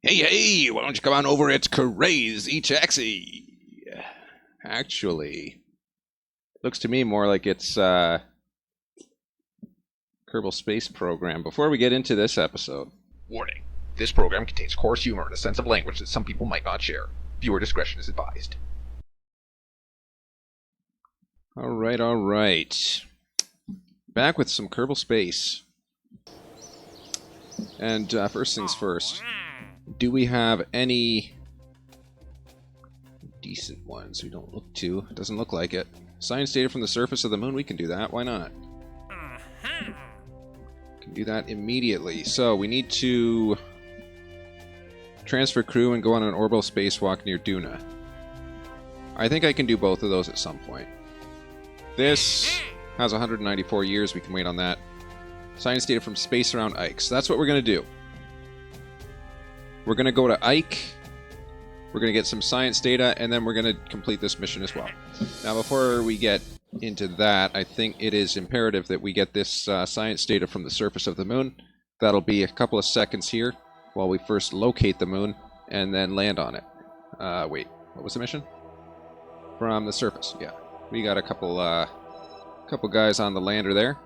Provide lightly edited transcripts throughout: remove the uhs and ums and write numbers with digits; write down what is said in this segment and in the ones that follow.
Hey, why don't you come on over? It's Crazy Taxi. Actually, looks to me more like it's Kerbal Space Program. Before we get into this episode, Warning. This program contains coarse humor and a sense of language that some people might not share. Viewer discretion is advised. all right. Back with some Kerbal Space. And first things first, do we have any decent ones? We don't look to. It doesn't look like it. Science data from the surface of the moon, we can do that. Why not? Can do that immediately. So we need to transfer crew and go on an orbital spacewalk near Duna. I think I can do both of those at some point. This has 194 years. We can wait on that. Science data from space around Ike. So that's what we're going to do. We're going to go to Ike. We're going to get some science data, and then we're going to complete this mission as well. Now, before we get into that, I think it is imperative that we get this science data from the surface of the moon. That'll be a couple of seconds here while we first locate the moon and then land on it. Wait, what was the mission? From the surface, yeah. We got a couple guys on the lander there.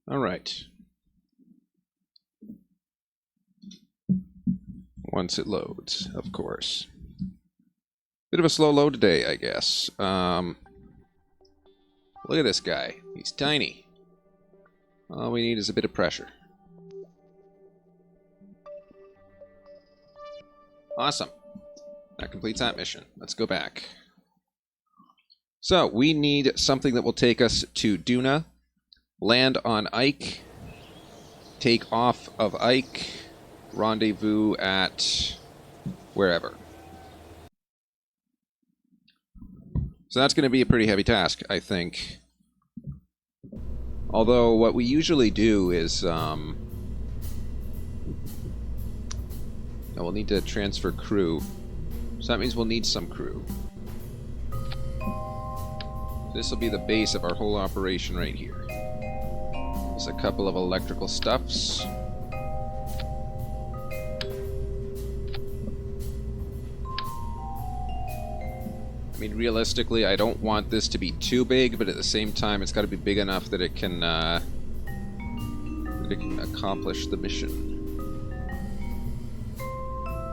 All right. Once it loads, of course. Bit of a slow load today, I guess. Look at this guy. He's tiny. All we need is a bit of pressure. Awesome. That completes that mission. Let's go back. So, we need something that will take us to Duna, land on Ike, take off of Ike, rendezvous at wherever. So that's going to be a pretty heavy task, I think. Although what we usually do is, we'll need to transfer crew. So that means we'll need some crew. This will be the base of our whole operation right here. There's a couple of electrical stuffs. I mean, realistically, I don't want this to be too big, but at the same time, it's got to be big enough that it can accomplish the mission.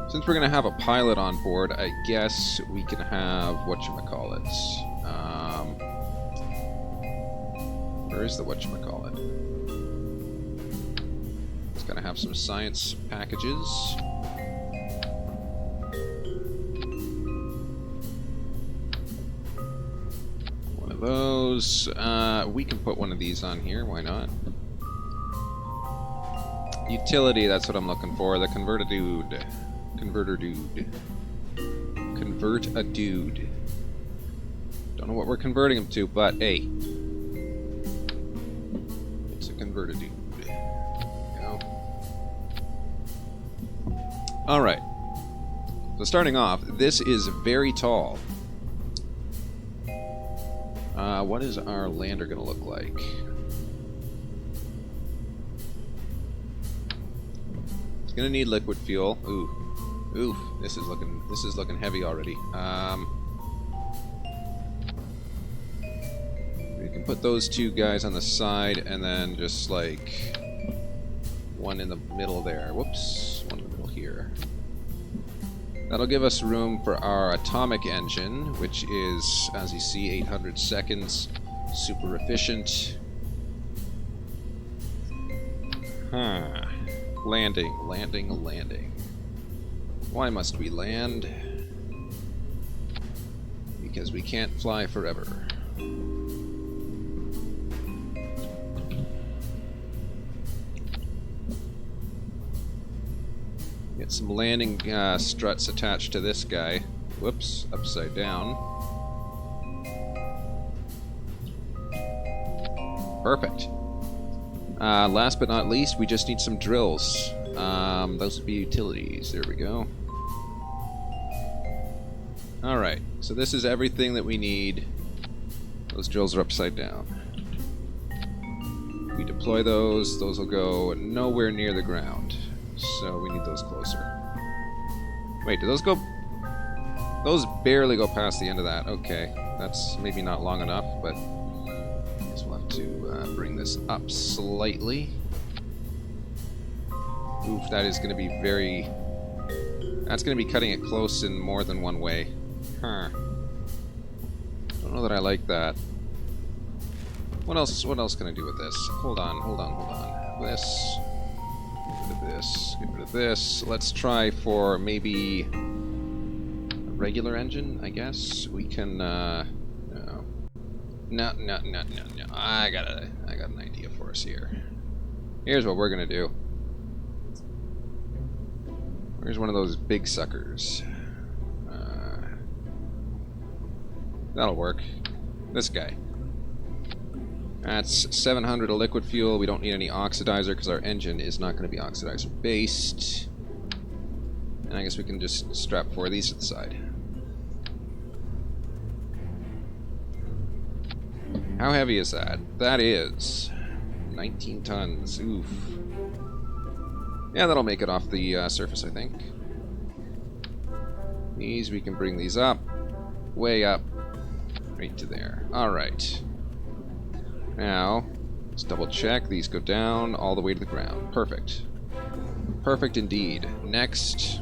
Since we're going to have a pilot on board, I guess we can have whatchamacallit. Where is the whatchamacallit? It's going to have some science packages. One of those. We can put one of these on here. Why not? Utility, that's what I'm looking for. The converter dude. Convert a dude. Don't know what we're converting him to, but hey. It's a converter dude. There we go. Alright. So starting off, this is very tall. What is our lander going to look like? It's going to need liquid fuel. Oof, this is looking heavy already. We can put those two guys on the side and then just like one in the middle there. Whoops, one in the middle here. That'll give us room for our atomic engine, which is, as you see, 800 seconds. Super efficient. Landing. Why must we land? Because we can't fly forever. Get some landing struts attached to this guy. Whoops, upside down. Perfect. Last but not least, we just need some drills. Those would be utilities. There we go. Alright, so this is everything that we need. Those drills are upside down. We deploy those will go nowhere near the ground. So we need those closer. Wait, do those go... Those barely go past the end of that. Okay, that's maybe not long enough, but I guess we'll have to bring this up slightly. Oof, that is going to be very... That's going to be cutting it close in more than one way. Huh. Don't know that I like that. What else can I do with this? Hold on. This. Get rid of this. Get rid of this. Let's try for maybe a regular engine, I guess. We can, no. No. I got an idea for us here. Here's what we're gonna do. Here's one of those big suckers. That'll work. This guy. That's 700 of liquid fuel. We don't need any oxidizer because our engine is not going to be oxidizer based. And I guess we can just strap 4 of these to the side. How heavy is that? That is 19 tons. Oof. Yeah, that'll make it off the surface, I think. These, we can bring these up. Way up. Right to there. Alright. Now, let's double check. These go down all the way to the ground. Perfect. Perfect indeed. Next,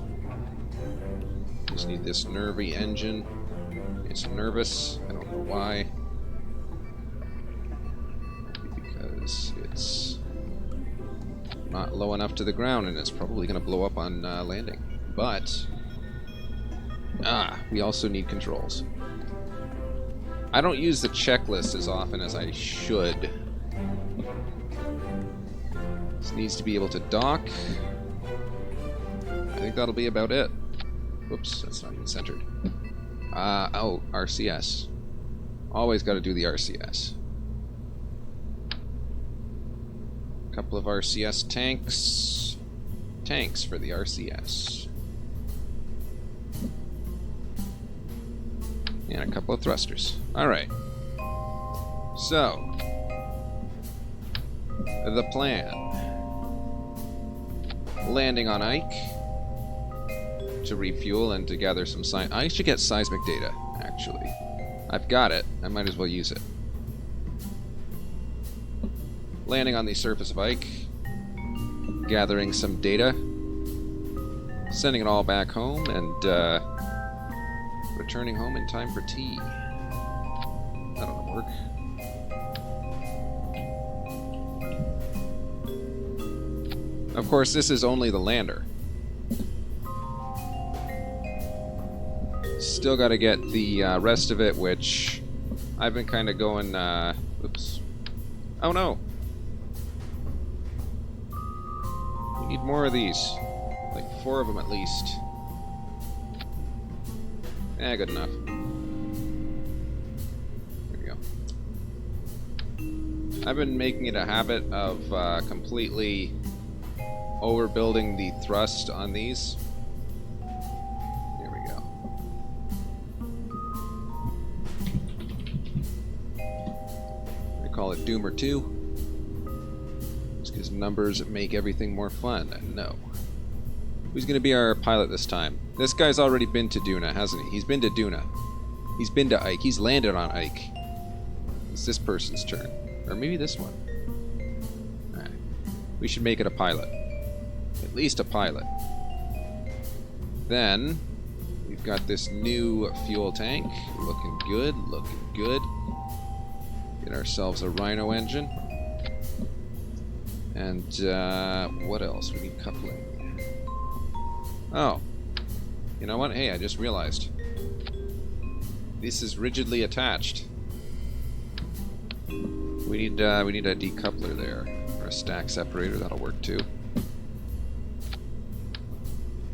just need this nervy engine. It's nervous. I don't know why. Maybe because it's not low enough to the ground and it's probably going to blow up on landing. But, we also need controls. I don't use the checklist as often as I should. This needs to be able to dock. I think that'll be about it. Whoops, that's not even centered. Oh, RCS. Always got to do the RCS. Couple of RCS tanks. Tanks for the RCS. And a couple of thrusters. Alright. So, the plan. Landing on Ike to refuel and to gather some I should get seismic data, actually. I've got it. I might as well use it. Landing on the surface of Ike. Gathering some data. Sending it all back home and, returning home in time for tea. That'll work. Of course, this is only the lander. Still got to get the rest of it, which I've been kind of going. Oops. Oh no! We need more of these. Like 4 of them at least. Eh, good enough. There we go. I've been making it a habit of completely overbuilding the thrust on these. There we go. I call it Doomer 2. Just because numbers make everything more fun. No. Who's going to be our pilot this time? This guy's already been to Duna, hasn't he? He's been to Duna. He's been to Ike. He's landed on Ike. It's this person's turn. Or maybe this one. Alright. We should make it a pilot. At least a pilot. Then, we've got this new fuel tank. Looking good, looking good. Get ourselves a Rhino engine. And, what else? We need coupling. Oh. You know what? Hey, I just realized. This is rigidly attached. We need a decoupler there. Or a stack separator, that'll work too.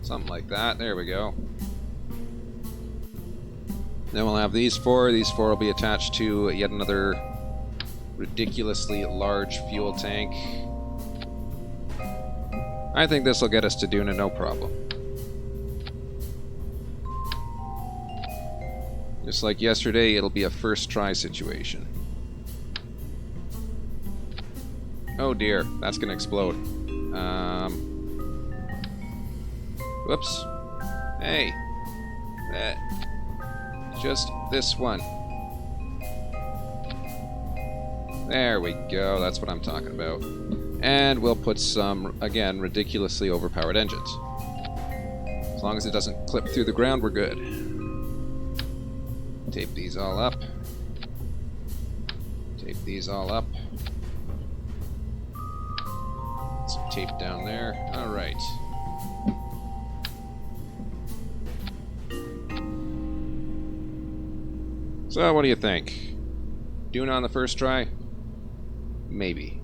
Something like that. There we go. Then we'll have these 4. These 4 will be attached to yet another ridiculously large fuel tank. I think this will get us to Duna no problem. Just like yesterday, it'll be a first try situation. Oh dear, that's gonna explode. Whoops. Hey. Just this one. There we go, that's what I'm talking about. And we'll put some, again, ridiculously overpowered engines. As long as it doesn't clip through the ground, we're good. Tape these all up. Tape these all up. Some tape down there. Alright. So, what do you think? Duna on the first try? Maybe.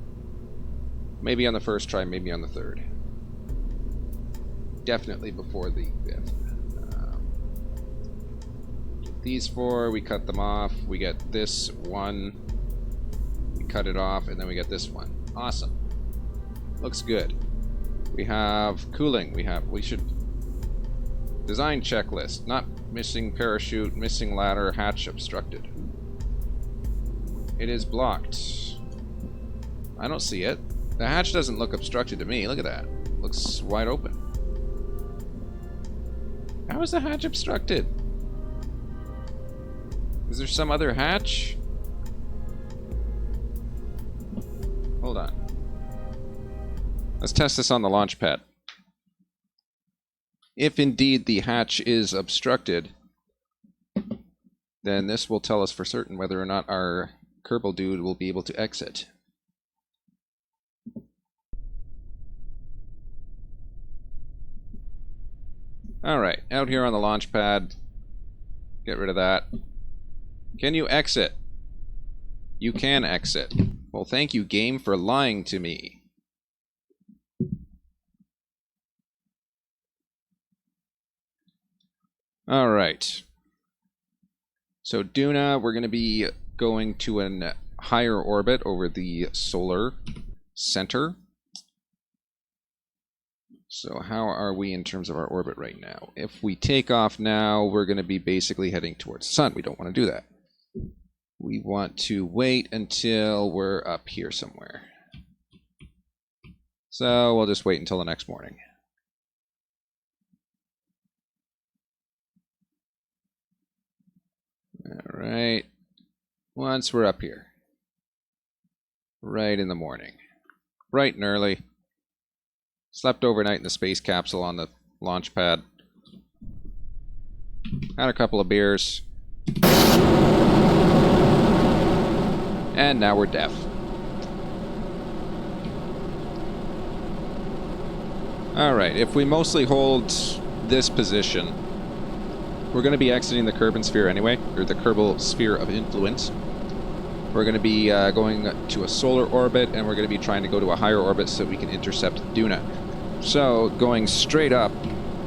Maybe on the first try, maybe on the third. Definitely before the fifth. These four, we cut them off. We get this one. We cut it off, and then we get this one. Awesome. Looks good. We have cooling. We should... Design checklist. Not missing parachute, missing ladder, hatch obstructed. It is blocked. I don't see it. The hatch doesn't look obstructed to me. Look at that. Looks wide open. How is the hatch obstructed? Is there some other hatch? Hold on. Let's test this on the launch pad. If indeed the hatch is obstructed, then this will tell us for certain whether or not our Kerbal dude will be able to exit. Alright, out here on the launch pad. Get rid of that. Can you exit? You can exit. Well, thank you, game, for lying to me. Alright. So, Duna, we're going to be going to a higher orbit over the solar center. So how are we in terms of our orbit right now? If we take off now, we're going to be basically heading towards the sun. We don't want to do that. We want to wait until we're up here somewhere. So we'll just wait until the next morning. All right. Once we're up here. Right in the morning. Bright and early. Slept overnight in the space capsule on the launch pad. Had a couple of beers. And now we're deaf. Alright, if we mostly hold this position, we're going to be exiting the Kerbal Sphere anyway, or the Kerbal Sphere of Influence. We're going to be going to a solar orbit, and we're going to be trying to go to a higher orbit so we can intercept Duna. So, going straight up.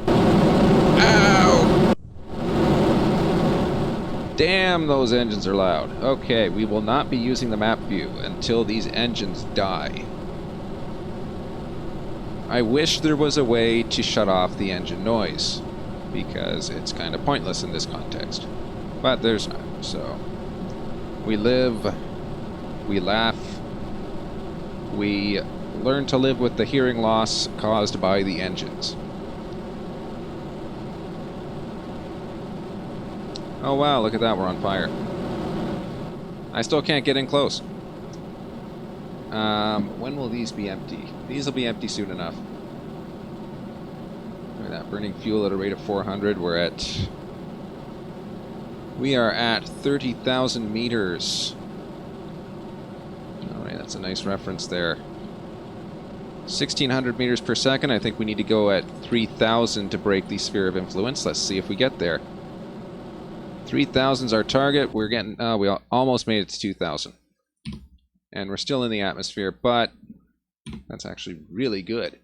Ow! Damn, those engines are loud. Okay, we will not be using the map view until these engines die. I wish there was a way to shut off the engine noise, because it's kind of pointless in this context. But there's not, so... We live, we laugh, we learn to live with the hearing loss caused by the engines. Oh wow, look at that, we're on fire. I still can't get in close. When will these be empty? These will be empty soon enough. Look at that, burning fuel at a rate of 400. We are at 30,000 meters. Alright, that's a nice reference there. 1,600 meters per second. I think we need to go at 3,000 to break the sphere of influence. Let's see if we get there. 3,000 is our target. We're getting, we almost made it to 2,000. And we're still in the atmosphere, but that's actually really good.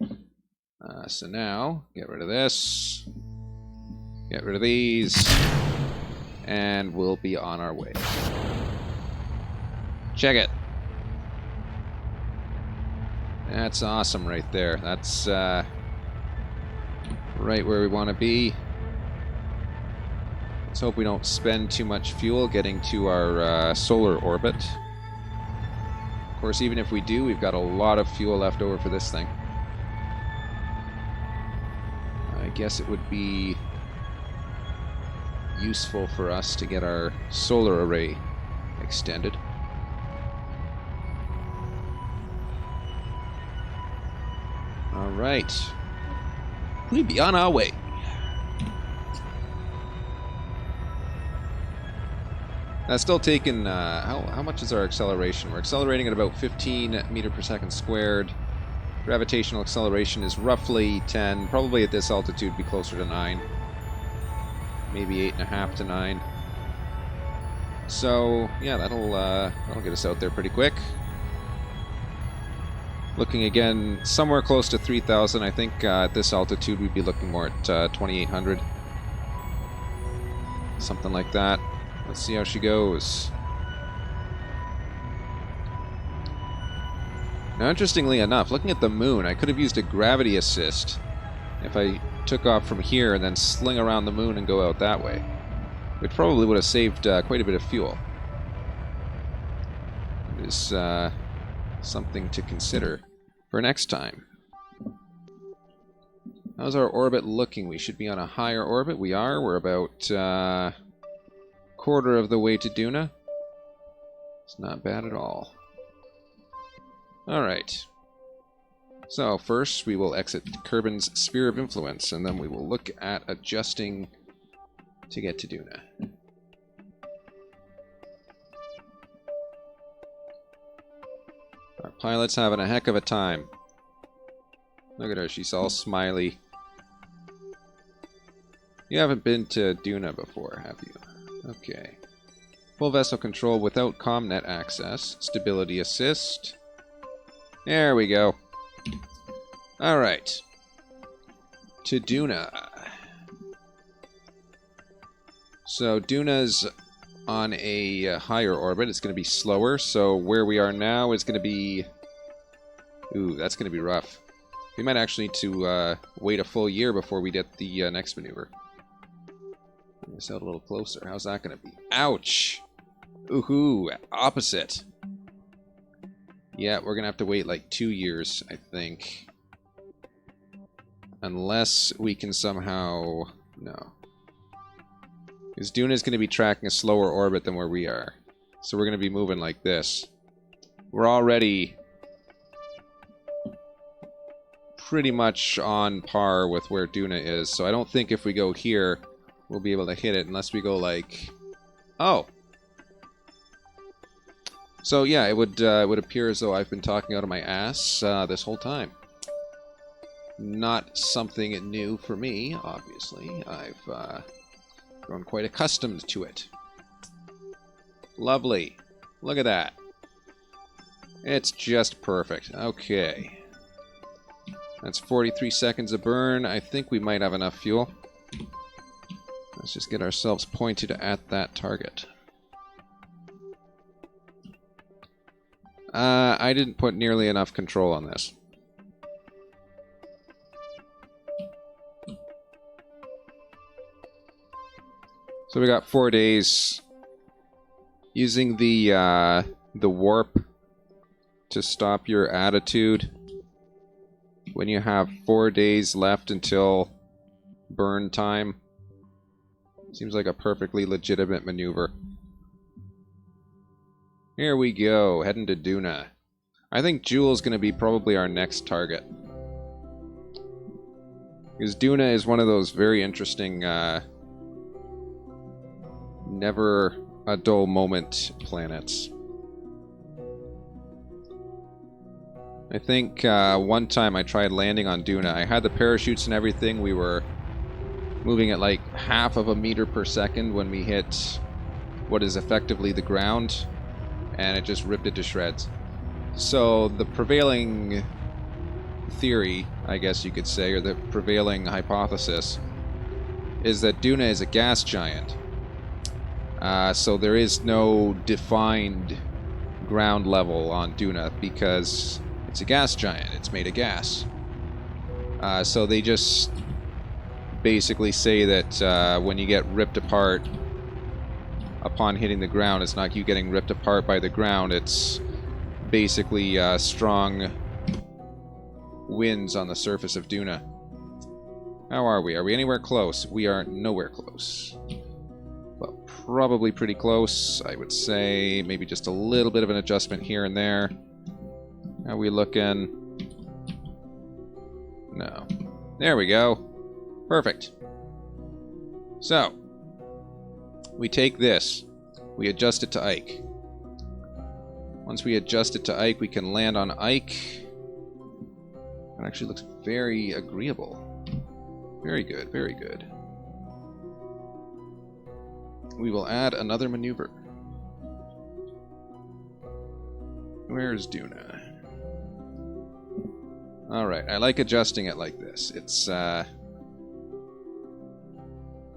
So now, get rid of this. Get rid of these. And we'll be on our way. Check it. That's awesome right there. That's right where we want to be. Let's hope we don't spend too much fuel getting to our solar orbit. Of Of course, even if we do, we've got a lot of fuel left over for this thing. I guess it would be useful for us to get our solar array extended. Alright. We be on our way. That's still taking, how much is our acceleration? We're accelerating at about 15 meter per second squared. Gravitational acceleration is roughly 10. Probably at this altitude be closer to 9. Maybe 8.5 to 9. So, yeah, that'll get us out there pretty quick. Looking again somewhere close to 3,000. I think at this altitude we'd be looking more at 2,800. Something like that. Let's see how she goes. Now, interestingly enough, looking at the moon, I could have used a gravity assist if I took off from here and then sling around the moon and go out that way. It probably would have saved quite a bit of fuel. It is something to consider for next time. How's our orbit looking? We should be on a higher orbit. We are. We're about quarter of the way to Duna. It's not bad at all. Alright. So first we will exit Kerbin's Sphere of Influence, and then we will look at adjusting to get to Duna. Our pilot's having a heck of a time. Look at her, she's all smiley. You haven't been to Duna before, have you? Okay. Full vessel control without comnet access. Stability assist. There we go. Alright. To Duna. So Duna's on a higher orbit. It's going to be slower. So where we are now is going to be... Ooh, that's going to be rough. We might actually need to wait a full year before we get the next maneuver. Bring this out a little closer. How's that going to be? Ouch! Ooh, opposite. Yeah, we're going to have to wait like 2 years, I think. Unless we can somehow... No. Because Duna's going to be tracking a slower orbit than where we are. So we're going to be moving like this. We're already pretty much on par with where Duna is. So I don't think if we go here, we'll be able to hit it unless we go like... Oh! So yeah, it would appear as though I've been talking out of my ass this whole time. Not something new for me, obviously. I've grown quite accustomed to it. Lovely. Look at that. It's just perfect. Okay. That's 43 seconds of burn. I think we might have enough fuel. Let's just get ourselves pointed at that target. I didn't put nearly enough control on this. So we got 4 days. Using the warp to stop your attitude when you have 4 days left until burn time. Seems like a perfectly legitimate maneuver. Here we go, heading to Duna. I think Jewel's going to be probably our next target. Because Duna is one of those very interesting, never a dull moment planets. I think one time I tried landing on Duna. I had the parachutes and everything. We were moving at like half of a meter per second when we hit what is effectively the ground. And it just ripped it to shreds. So the prevailing theory, I guess you could say, or the prevailing hypothesis, is that Duna is a gas giant. So there is no defined ground level on Duna because it's a gas giant. It's made of gas. So they just basically say that when you get ripped apart upon hitting the ground, it's not you getting ripped apart by the ground, it's basically strong winds on the surface of Duna. How are we? Are we anywhere close? We are nowhere close. But probably pretty close, I would say. Maybe just a little bit of an adjustment here and there. How are we looking? No. There we go. Perfect. So, we take this. We adjust it to Ike. Once we adjust it to Ike, we can land on Ike. It actually looks very agreeable. Very good, very good. We will add another maneuver. Where's Duna? Alright, I like adjusting it like this. It's,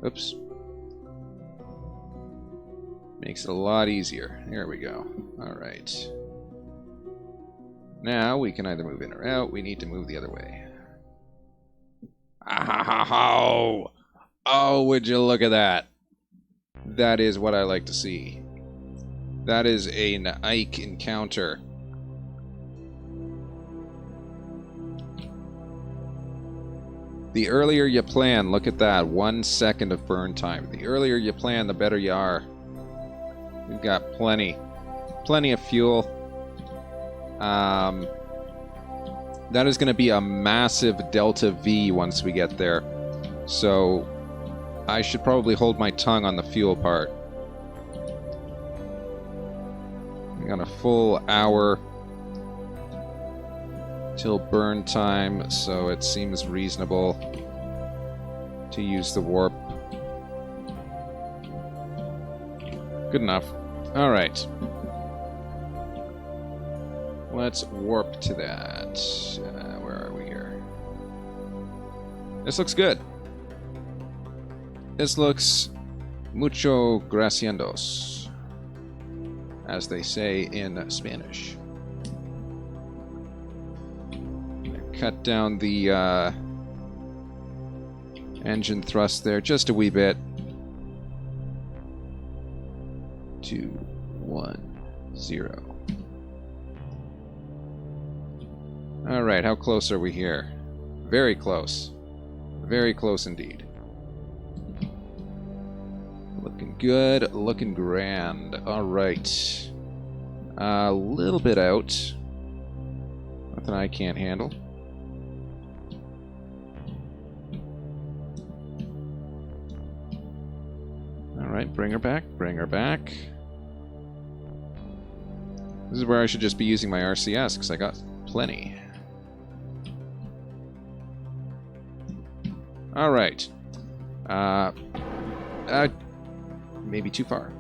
oops. Makes it a lot easier. There we go. Alright. Now we can either move in or out. We need to move the other way. Oh, oh, would you look at that? That is what I like to see. That is an Ike encounter. The earlier you plan, look at that, 1 second of burn time. The earlier you plan, the better you are. We've got plenty of fuel. That is going to be a massive delta V once we get there. So I should probably hold my tongue on the fuel part. We got a full hour till burn time, so it seems reasonable to use the warp. Good enough. Alright. Let's warp to that. Where are we here? This looks good. This looks mucho graciendos, as they say in Spanish. Cut down the engine thrust there just a wee bit. 2, 1, 0. Alright, how close are we here? Very close. Very close indeed. Looking good, looking grand. Alright. A little bit out. Nothing I can't handle. Alright, bring her back, bring her back. This is where I should just be using my RCS, because I got plenty. Alright. Maybe too far.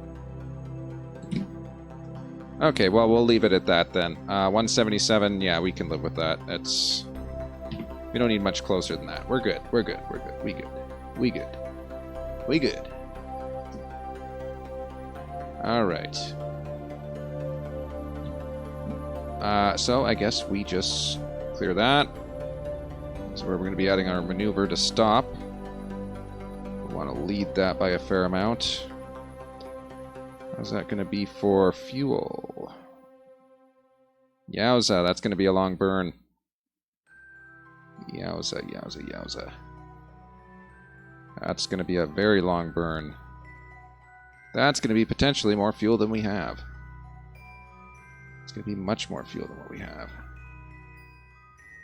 Okay, well, we'll leave it at that then. 177, yeah, we can live with that. It's... We don't need much closer than that. We're good, we're good, we're good. We good. We good. We good. Alright. So I guess we just clear that. So we're going to be adding our maneuver to stop. We want to lead that by a fair amount. How's that going to be for fuel? Yowza, that's going to be a long burn. Yowza, yowza, yowza. That's going to be a very long burn. That's going to be potentially more fuel than we have. It's going to be much more fuel than what we have.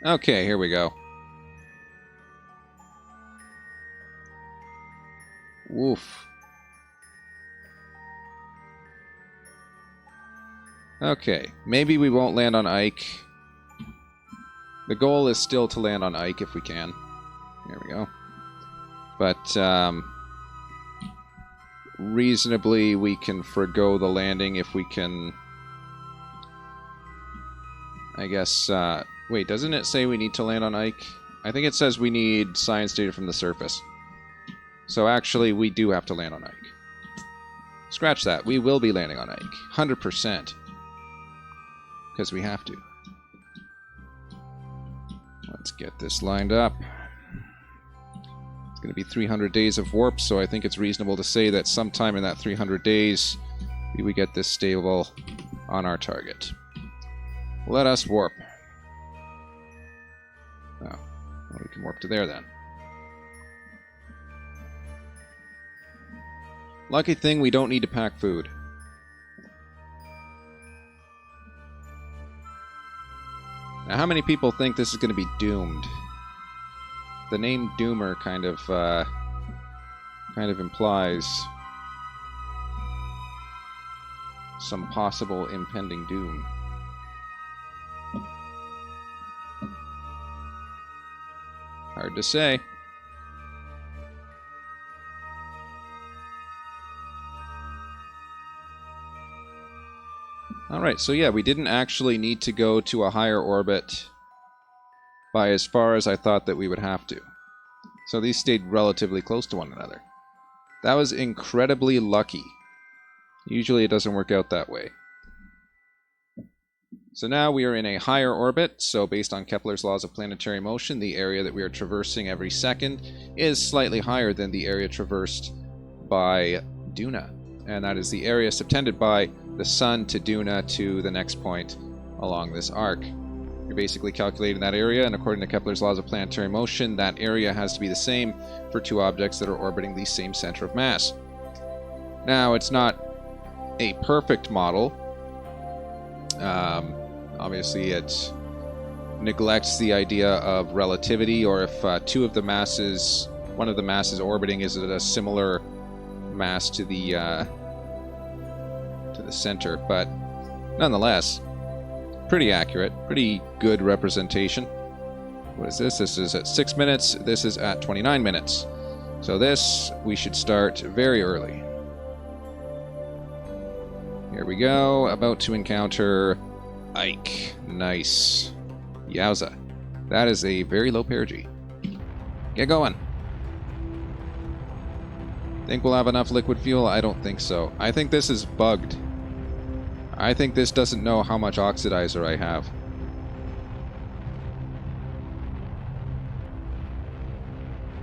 Okay, here we go. Woof. Okay, maybe we won't land on Ike. The goal is still to land on Ike if we can. There we go. But, reasonably we can forego the landing if we can... I guess, wait, doesn't it say we need to land on Ike? I think it says we need science data from the surface. So actually, we do have to land on Ike. Scratch that. We will be landing on Ike. 100%. Because we have to. Let's get this lined up. It's going to be 300 days of warp, so I think it's reasonable to say that sometime in that 300 days, we get this stable on our target. Let us warp. Oh, well, we can warp to there then. Lucky thing, we don't need to pack food. Now, how many people think this is going to be doomed? The name Doomer kind of implies some possible impending doom. Hard to say. Alright, so yeah, we didn't actually need to go to a higher orbit by as far as I thought that we would have to. So these stayed relatively close to one another. That was incredibly lucky. Usually it doesn't work out that way. So now we are in a higher orbit, so based on Kepler's laws of planetary motion, the area that we are traversing every second is slightly higher than the area traversed by Duna. And that is the area subtended by the Sun to Duna to the next point along this arc. You're basically calculating that area, and according to Kepler's laws of planetary motion, that area has to be the same for two objects that are orbiting the same center of mass. Now, it's not a perfect model. Obviously, it neglects the idea of relativity, or if two of the masses, one of the masses orbiting is at a similar mass to the center, but nonetheless, pretty accurate, pretty good representation. What is this? This is at 6 minutes. This is at 29 minutes. So this, we should start very early. Here we go. About to encounter Ike. Nice. Yowza. That is a very low perigee. Get going. Think we'll have enough liquid fuel? I don't think so. I think this is bugged. I think this doesn't know how much oxidizer I have.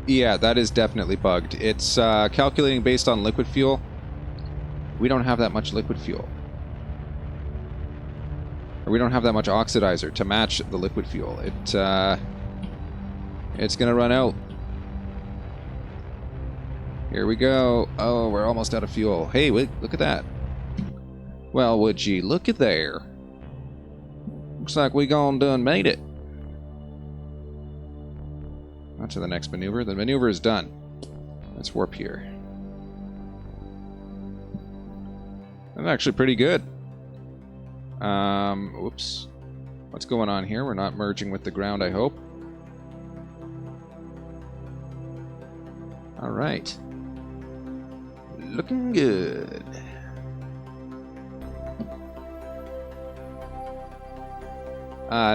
Yeah, that is definitely bugged. It's calculating based on liquid fuel. We don't have that much liquid fuel. Or we don't have that much oxidizer to match the liquid fuel. It's gonna run out. Here we go. Oh, we're almost out of fuel. Hey, wait, look at that. Well, would you look at there? Looks like we gone done made it. On to the next maneuver. The maneuver is done. Let's warp here. That's actually pretty good. Oops. What's going on here? We're not merging with the ground, I hope. Alright. Looking good.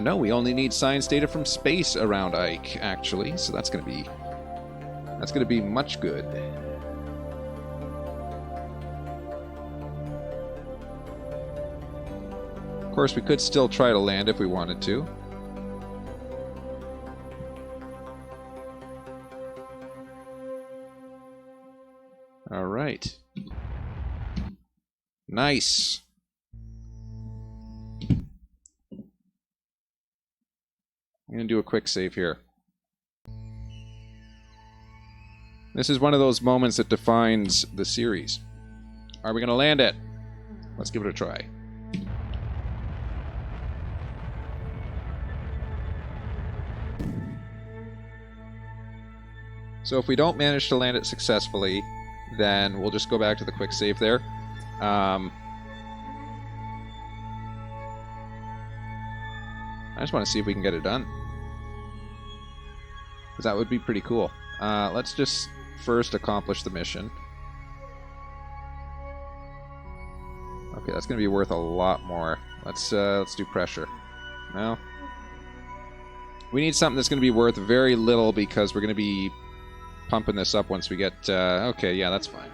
No, we only need science data from space around Ike, actually, so that's gonna be much good. Of course, we could still try to land if we wanted to. All right. Nice. I'm going to do a quick save here. This is one of those moments that defines the series. Are we going to land it? Let's give it a try. So if we don't manage to land it successfully, then we'll just go back to the quick save there. I just want to see if we can get it done, because that would be pretty cool. Let's just first accomplish the mission. Okay, that's going to be worth a lot more. Let's do pressure. No. We need something that's going to be worth very little, because we're going to be pumping this up once we get... okay, yeah, that's fine.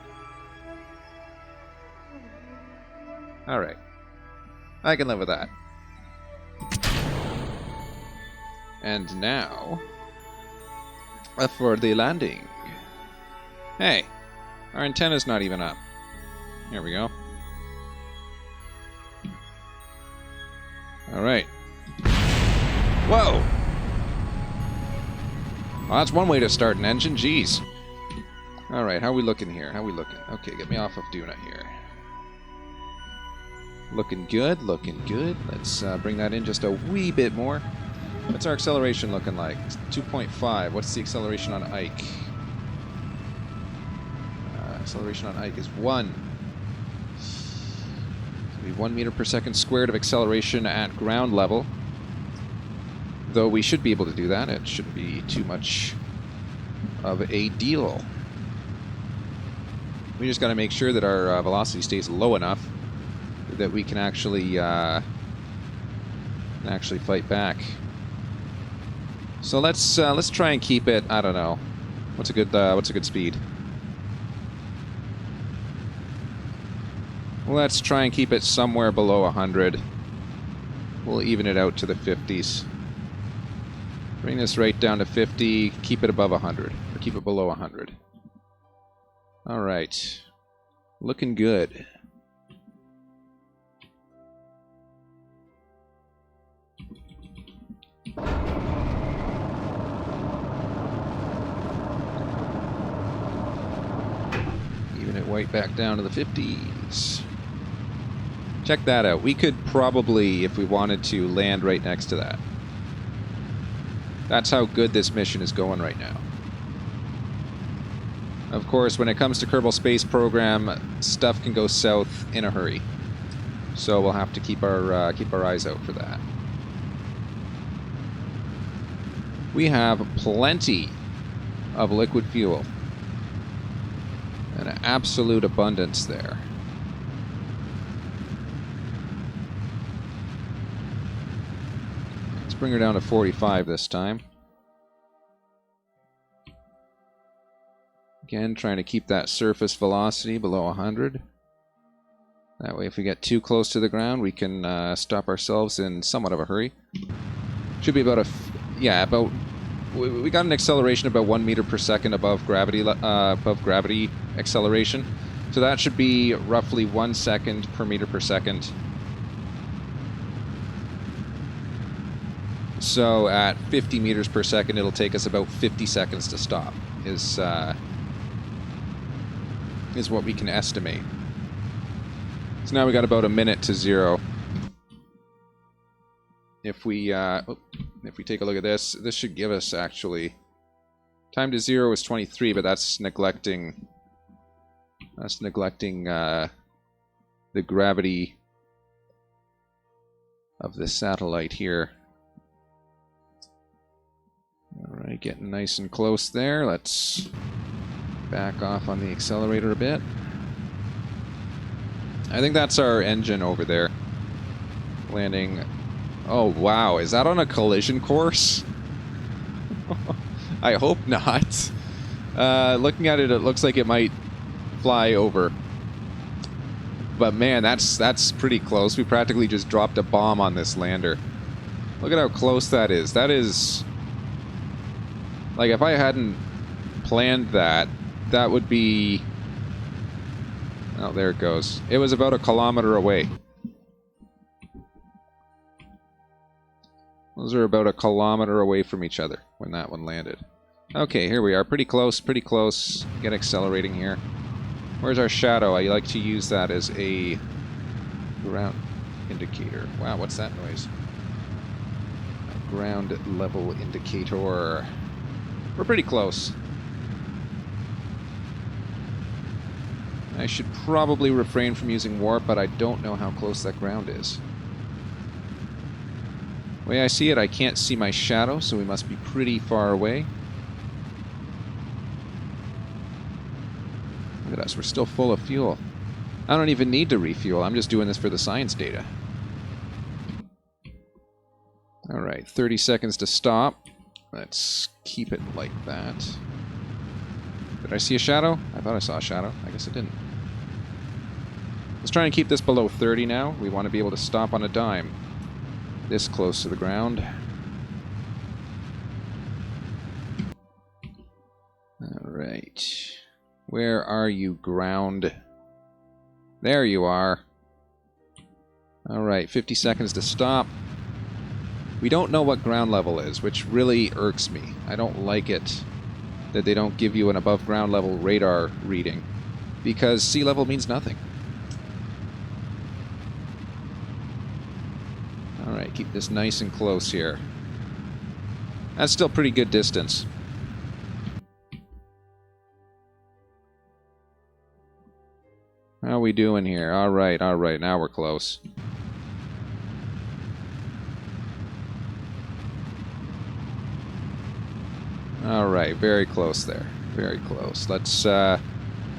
Alright. I can live with that. And now... for the landing. Hey! Our antenna's not even up. Here we go. Alright. Whoa! Well, that's one way to start an engine, jeez. Alright, how are we looking here? How are we looking? Okay, get me off of Duna here. Looking good, looking good. Let's bring that in just a wee bit more. What's our acceleration looking like? 2.5. What's the acceleration on Ike? Acceleration on Ike is 1. So we have 1 meter per second squared of acceleration at ground level. Though we should be able to do that. It shouldn't be too much of a deal. We just got to make sure that our velocity stays low enough that we can actually fight back. So let's try and keep it. I don't know. What's a good speed? Let's try and keep it somewhere below 100. We'll even it out to the 50s. Bring this right down to 50. Keep it above 100, or keep it below 100. All right, looking good. Even it right back down to the 50s. Check that out. We could probably, if we wanted to, land right next to that. That's how good this mission is going right now. Of course, when it comes to Kerbal Space Program, stuff can go south in a hurry. So we'll have to keep our eyes out for that. We have plenty of liquid fuel. An absolute abundance there. Let's bring her down to 45 this time. Again, trying to keep that surface velocity below 100. That way, if we get too close to the ground, we can stop ourselves in somewhat of a hurry. Should be about we got an acceleration about 1 meter per second above gravity acceleration. So that should be roughly 1 second per meter per second. So at 50 meters per second, it'll take us about 50 seconds to stop. Is what we can estimate. So now we got about a minute to 0. If we take a look at this, this should give us actually time to 0 is 23, but that's neglecting the gravity of the satellite here. All right, getting nice and close there. Let's back off on the accelerator a bit. I think that's our engine over there. Landing. Oh, wow. Is that on a collision course? I hope not. Looking at it, it looks like it might fly over. But man, that's pretty close. We practically just dropped a bomb on this lander. Look at how close that is. That is... Like, if I hadn't planned that, that would be... Oh, there it goes. It was about 1 kilometer away. Those are about 1 kilometer away from each other when that one landed. Okay, here we are. Pretty close, pretty close. Get accelerating here. Where's our shadow? I like to use that as a ground indicator. Wow, what's that noise? A ground level indicator. We're pretty close. I should probably refrain from using warp, but I don't know how close that ground is. The way I see it, I can't see my shadow, so we must be pretty far away. Look at us, we're still full of fuel. I don't even need to refuel, I'm just doing this for the science data. Alright, 30 seconds to stop. Let's keep it like that. Did I see a shadow? I thought I saw a shadow. I guess I didn't. Let's try and keep this below 30 now. We want to be able to stop on a dime. This close to the ground. Alright. Where are you, ground? There you are. Alright, 50 seconds to stop. We don't know what ground level is, which really irks me. I don't like it that they don't give you an above ground level radar reading, because sea level means nothing. Alright, keep this nice and close here. That's still pretty good distance. How are we doing here? Alright, now we're close. Alright, very close there. Very close. Let's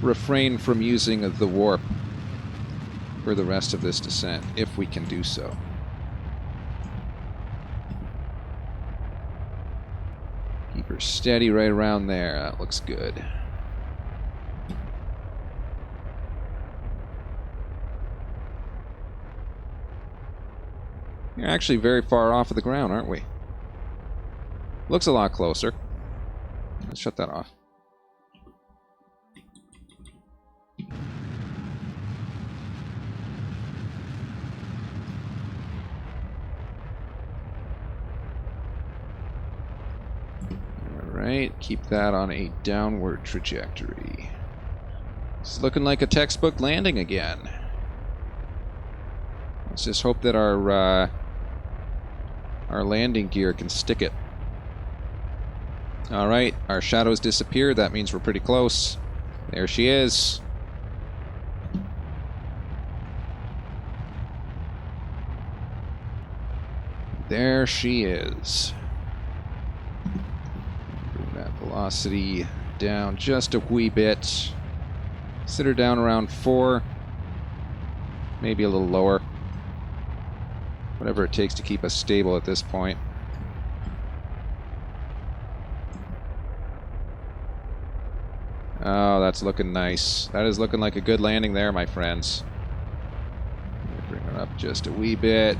refrain from using the warp for the rest of this descent, if we can do so. Keep her steady right around there. That looks good. We're actually very far off of the ground, aren't we? Looks a lot closer. Let's shut that off. Alright, keep that on a downward trajectory. It's looking like a textbook landing again. Let's just hope that our landing gear can stick it. Alright, our shadows disappeared. That means we're pretty close. There she is. There she is. Bring that velocity down just a wee bit. Sit her down around 4. Maybe a little lower. Whatever it takes to keep us stable at this point. Oh, that's looking nice. That is looking like a good landing there, my friends. Bring her up just a wee bit.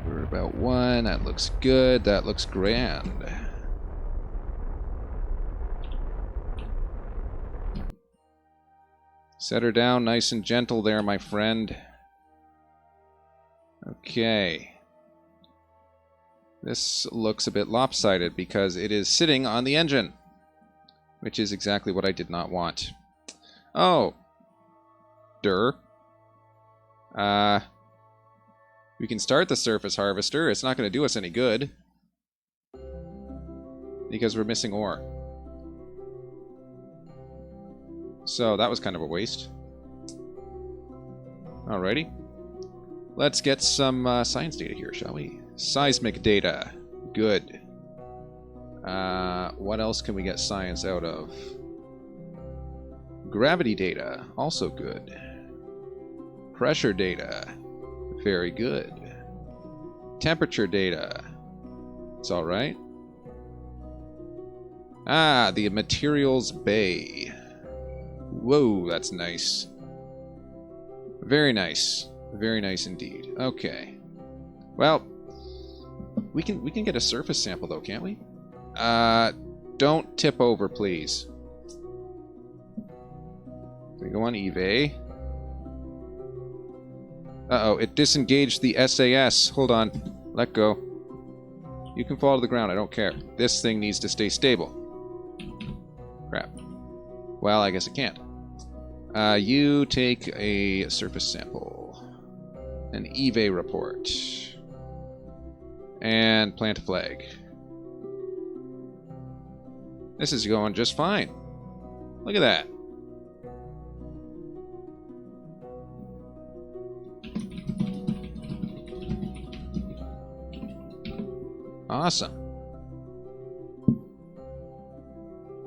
We're about 1. That looks good. That looks grand. Set her down nice and gentle there, my friend. Okay. This looks a bit lopsided because it is sitting on the engine, which is exactly what I did not want. Oh. We can start the surface harvester. It's not going to do us any good because we're missing ore. So that was kind of a waste. Alrighty. Let's get some science data here, shall we? Seismic data. Good. What else can we get science out of? Gravity data. Also good. Pressure data. Very good. Temperature data. It's alright. Ah, the materials bay. Whoa, that's nice. Very nice. Very nice indeed. Okay. Well, we can get a surface sample though, can't we? Don't tip over, please. We go on eBay. Uh-oh, it disengaged the SAS. Hold on. Let go. You can fall to the ground, I don't care. This thing needs to stay stable. Crap. Well, I guess it can't. You take a surface sample. An eBay report. And plant a flag. This is going just fine. Look at that. Awesome.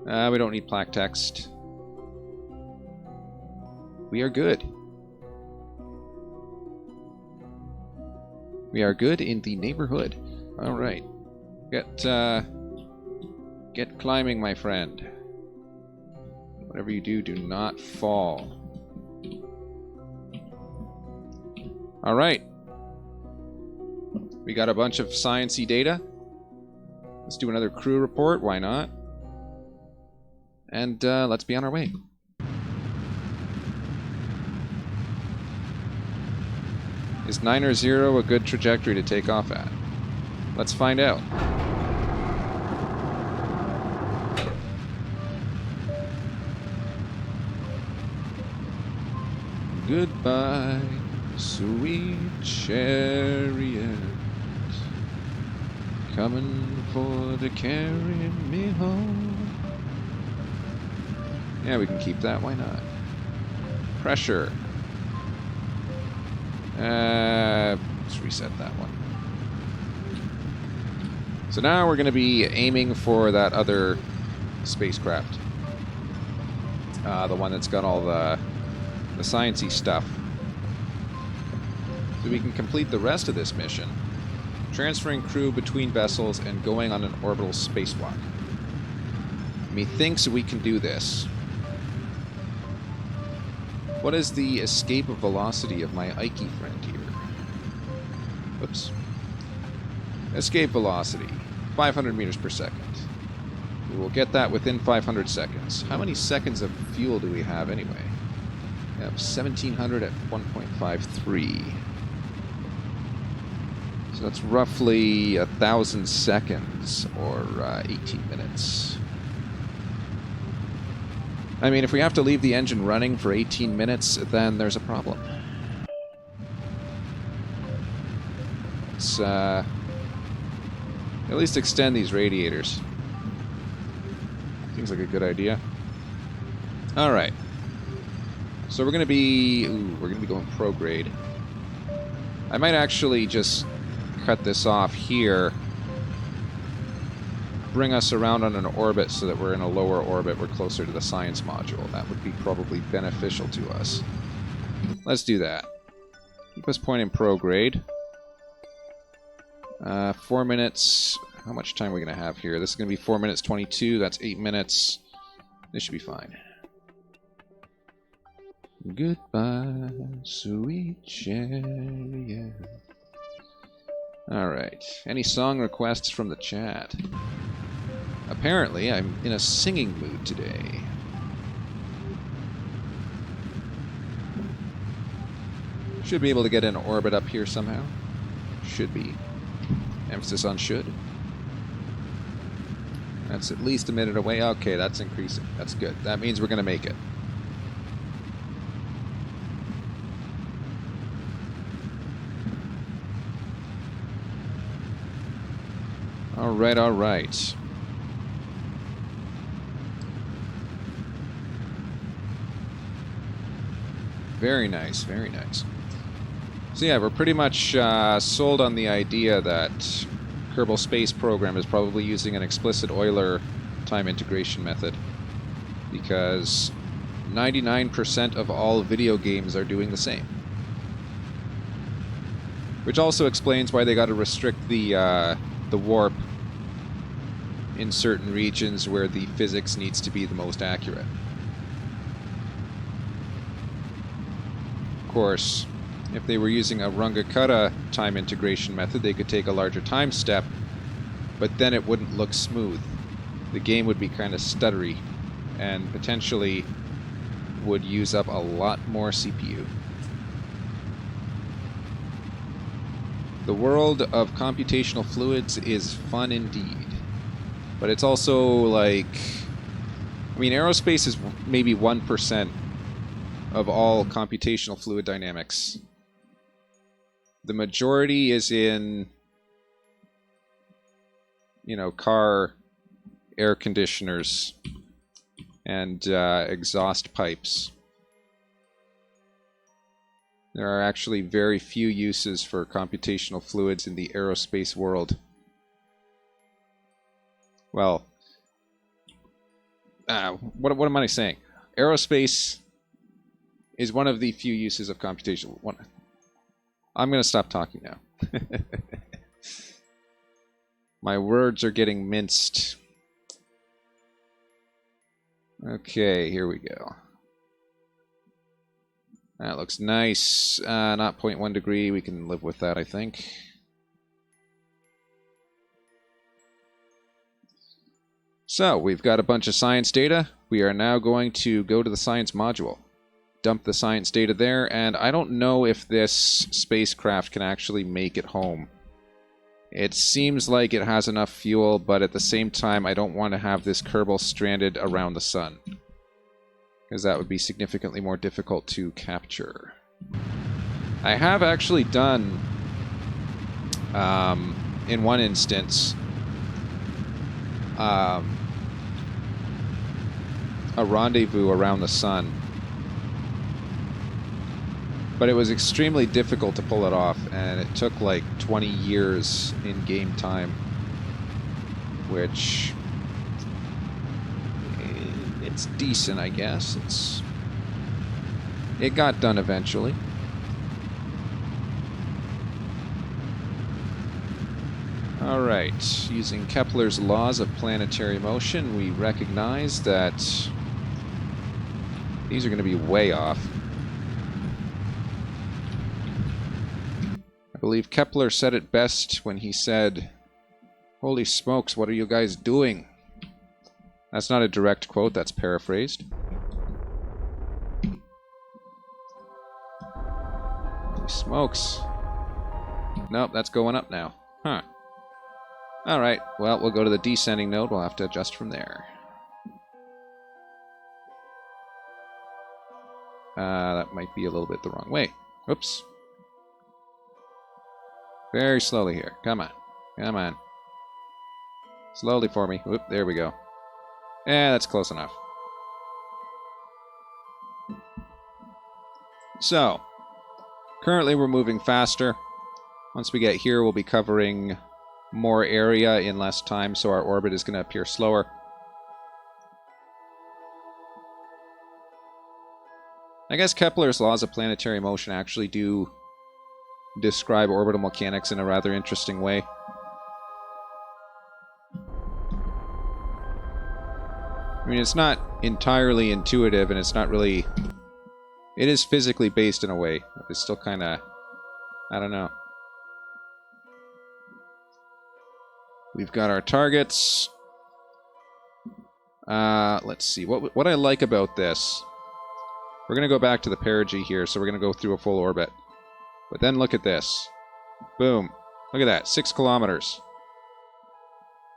We don't need plaque text. We are good. We are good in the neighborhood. All right. Get climbing, my friend. Whatever you do, do not fall. All right. We got a bunch of sciencey data. Let's do another crew report. Why not? And let's be on our way. Is 9 or 0 a good trajectory to take off at? Let's find out. Goodbye, sweet chariot, coming for to carry me home. Yeah, we can keep that. Why not? Pressure. Let's reset that one. So now we're going to be aiming for that other spacecraft. The one that's got all the sciencey stuff. So we can complete the rest of this mission, transferring crew between vessels and going on an orbital spacewalk. Methinks we can do this. What is the escape velocity of my Ike friend here? Oops. Escape velocity, 500 meters per second. We will get that within 500 seconds. How many seconds of fuel do we have anyway? We have 1700 at 1.53. So that's roughly 1,000 seconds, or 18 minutes. I mean, if we have to leave the engine running for 18 minutes, then there's a problem. Let's at least extend these radiators. Seems like a good idea. Alright. So we're gonna be going prograde. I might actually just cut this off here. Bring us around on an orbit so that we're in a lower orbit. We're closer to the science module. That would be probably beneficial to us. Let's do that. Keep us pointing prograde. 4 minutes. How much time are we going to have here? This is going to be 4 minutes 22. That's 8 minutes. This should be fine. Goodbye, sweet chariot. Alright. Any song requests from the chat? Apparently, I'm in a singing mood today. Should be able to get in orbit up here somehow. Should be. Emphasis on should. That's at least a minute away. Okay, that's increasing. That's good. That means we're going to make it. Alright, alright. Very nice, very nice. So yeah, we're pretty much sold on the idea that Kerbal Space Program is probably using an explicit Euler time integration method, because 99% of all video games are doing the same. Which also explains why they got to restrict the warp in certain regions where the physics needs to be the most accurate. Of course, if they were using a Runge-Kutta time integration method, they could take a larger time step, but then it wouldn't look smooth. The game would be kind of stuttery, and potentially would use up a lot more CPU. The world of computational fluids is fun indeed, but it's also like, I mean, aerospace is maybe 1% of all computational fluid dynamics. The majority is in, you know, car air conditioners and exhaust pipes. There are actually very few uses for computational fluids in the aerospace world. Well, what am I saying? Aerospace is one of the few uses of computational. I'm going to stop talking now. My words are getting minced. Okay, here we go. That looks nice. Not 0.1 degree. We can live with that, I think. So, we've got a bunch of science data. We are now going to go to the science module. dump the science data there, and I don't know if this spacecraft can actually make it home. It seems like it has enough fuel, but at the same time, I don't want to have this Kerbal stranded around the sun, because that would be significantly more difficult to capture. I have actually done, in one instance, a rendezvous around the sun. But it was extremely difficult to pull it off, and it took like 20 years in game time. Which... it's decent, I guess. It got done eventually. Alright, using Kepler's laws of planetary motion, we recognize that these are going to be way off. I believe Kepler said it best when he said, "Holy smokes, what are you guys doing?" That's not a direct quote, that's paraphrased. Holy smokes. Nope, that's going up now. Huh. Alright, well, we'll go to the descending node. We'll have to adjust from there. That might be a little bit the wrong way. Oops. Very slowly here. Come on. Come on. Slowly for me. Oop, there we go. Yeah, that's close enough. So, currently we're moving faster. Once we get here, we'll be covering more area in less time, so our orbit is going to appear slower. I guess Kepler's laws of planetary motion actually do describe orbital mechanics in a rather interesting way. I mean, it's not entirely intuitive, and it's not really... It is physically based in a way. It's still kind of... I don't know. We've got our targets. Let's see. What I like about this... We're going to go back to the perigee here, so we're going to go through a full orbit. But then look at this. Boom. Look at that. 6 kilometers.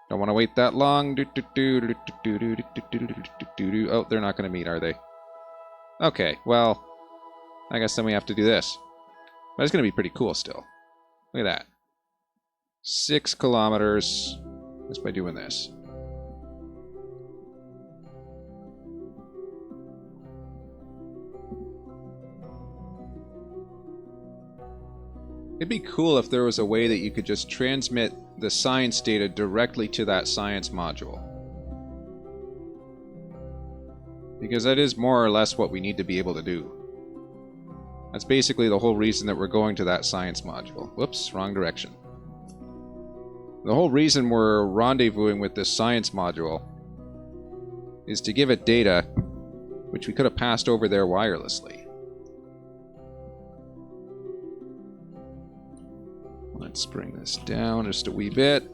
Don't want to wait that long. Oh, they're not going to meet, are they? Okay, well, I guess then we have to do this. But it's going to be pretty cool still. Look at that. 6 kilometers just by doing this. It'd be cool if there was a way that you could just transmit the science data directly to that science module. Because that is more or less what we need to be able to do. That's basically the whole reason that we're going to that science module. Whoops, wrong direction. The whole reason we're rendezvousing with this science module is to give it data which we could have passed over there wirelessly. Let's bring this down just a wee bit.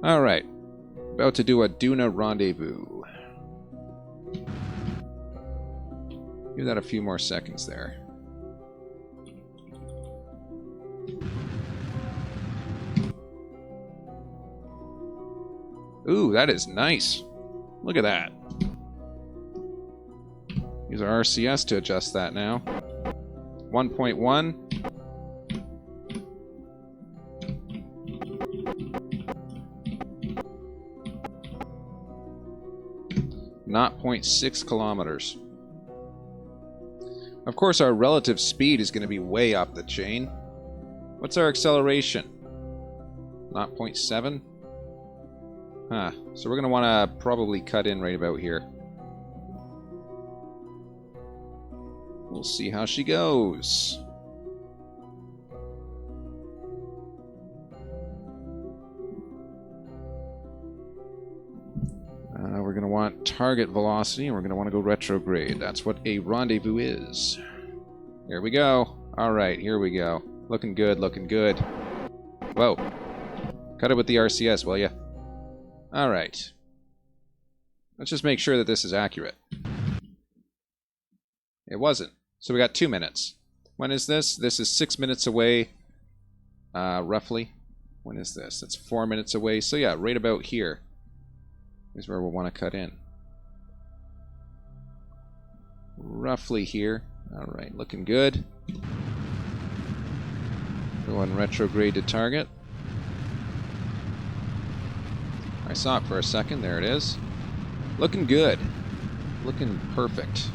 Alright. About to do a Duna rendezvous. Give that a few more seconds there. Ooh, that is nice. Look at that. Use our RCS to adjust that now. 1.1. 0.6 kilometers. Of course, our relative speed is going to be way up the chain. What's our acceleration? 0.7? Huh. So we're going to want to probably cut in right about here. We'll see how she goes. We're going to want target velocity, and we're going to want to go retrograde. That's what a rendezvous is. Here we go. Alright, here we go. Looking good, looking good. Whoa. Cut it with the RCS, will ya? Alright. Let's just make sure that this is accurate. It wasn't. So we got 2 minutes. When is this? This is 6 minutes away, roughly. When is this? It's 4 minutes away. So yeah, right about here is where we'll want to cut in. Roughly here. Alright, looking good. Go on retrograde to target. I saw it for a second. There it is. Looking good. Looking perfect.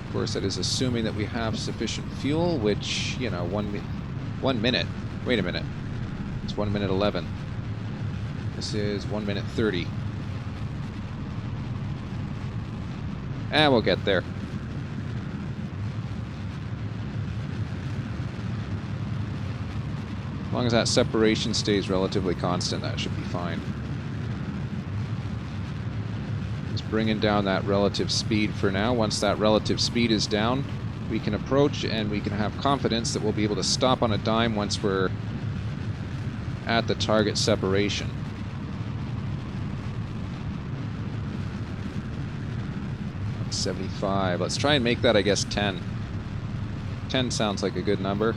Of course, that is assuming that we have sufficient fuel, which, you know, 1 minute. Wait a minute. It's 1 minute 11. This is 1 minute 30. And we'll get there. As long as that separation stays relatively constant, that should be fine. Just bringing down that relative speed for now. Once that relative speed is down, we can approach and we can have confidence that we'll be able to stop on a dime once we're at the target separation. Like 75. Let's try and make that, I guess, 10. 10 sounds like a good number.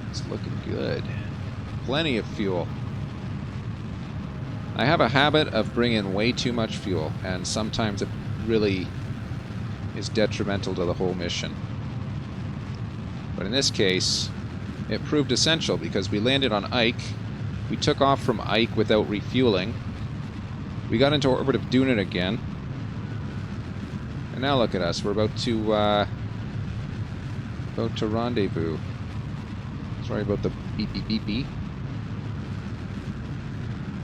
It's looking good. Plenty of fuel. I have a habit of bringing way too much fuel, and sometimes it really is detrimental to the whole mission. But in this case, it proved essential because we landed on Ike. We took off from Ike without refueling. We got into orbit of Duna again. And now look at us. We're about to rendezvous. Sorry about the beepy beepy.